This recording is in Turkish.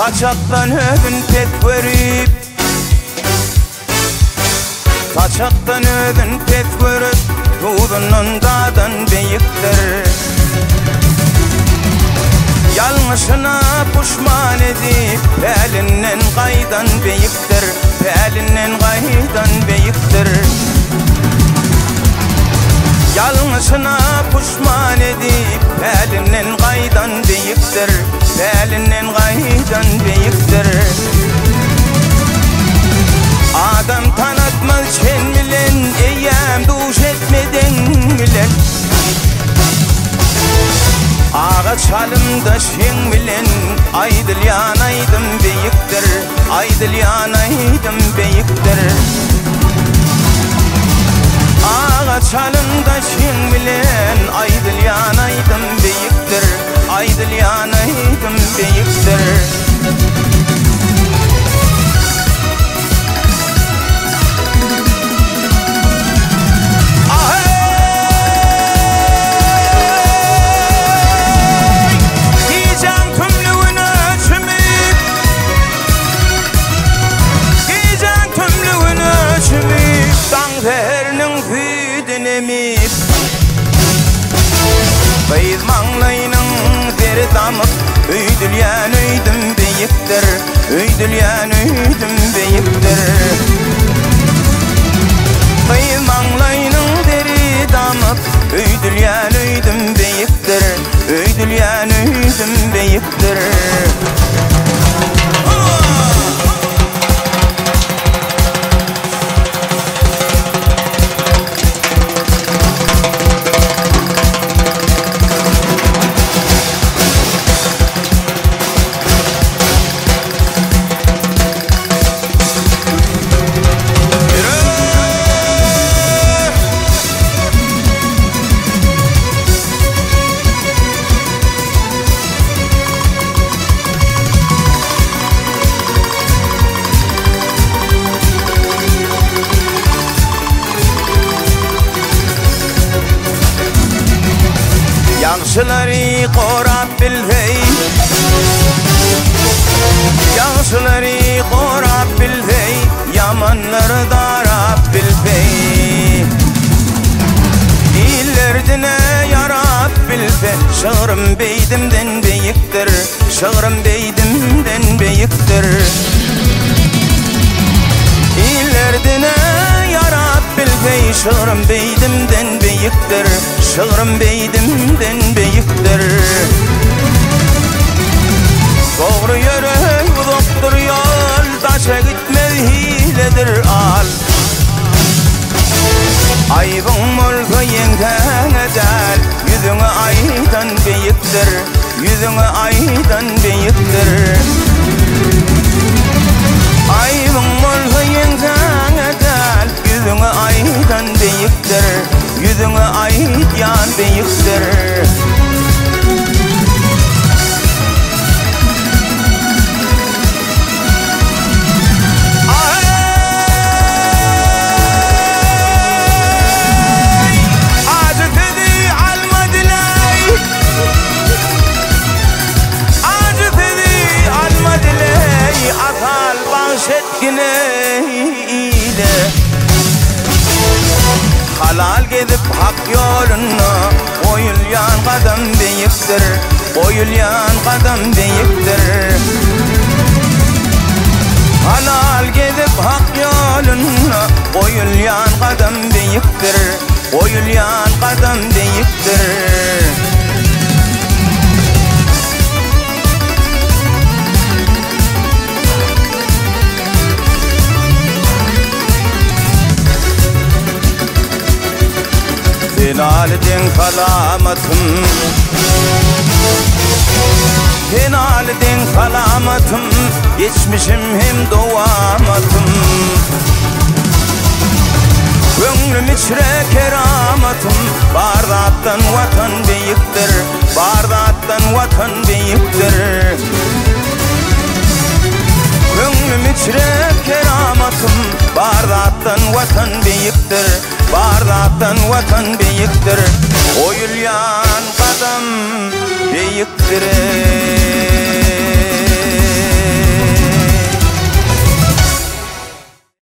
Taçaktan ödün pek verip, taçaktan ödün pek verip, tuğdunun dağdan beyiktir. Yanlışına puşman edip, elinden kaydan beyiktir, elinden kaydan beyiktir. Yanlışına puşman edip, elinden kaydan beyiktir, elinden kaydan beyiktir. Adam tanıtmaz sen bilen, eyyem duş etmeden bilen. Ağaç halımda şen bilen, aydıl yanaydım beyiktir, aydıl yanaydım beyiktir. Ağaç halımda şen bilen, aydıl yanaydım beyiktir, aydıl yanaydım beyiktir. Bayız manglayının deri damıp, öydül yan öydüm beyiktir, öydül yan öydüm beyiktir. Bayız manglayının deri damıp, öydül yan öydüm beyiktir, öydül yan öydüm beyiktir. Yaxşıları qorab bilhey, yaxşıları qorab bilhey, yamanları darab bilhey. İllerdine yarab bilfe, şığırım beydimden beyiktir, şığırım beydimden beyiktir. İllerdine yarab bilfe, şığırım beydimden beyiktir, şığırım beydimden beyiktir. Doğru yere uzakdır yol, taşa gitmez hiledir al. Aybın olsa yengten eder, yüzüne aydan beyiktir, yüzüne aydan beyiktir. Aybın olsa yengten eder, yüzüne aydan beyiktir, yüzüne aydan beyiktir. Halal gidip hak yoluna, oyulyan kadam beyiktir, oyulyan kadam beyiktir. Halal gidip hak yoluna, oyulyan kadam beyiktir, oyulyan kadam beyiktir. Finalden kalamatım, finalden kalamatım, geçmişim hem doğamatım. Gönlüm içre keramatım, Bağdat'tan vatan beyiktir, Bağdat'tan vatan beyiktir. Gönlüm içre keramatım, Bağdat'tan vatan beyiktir, Bağdat'tan vatan beyiktir. Oyulyan kadam beyiktir.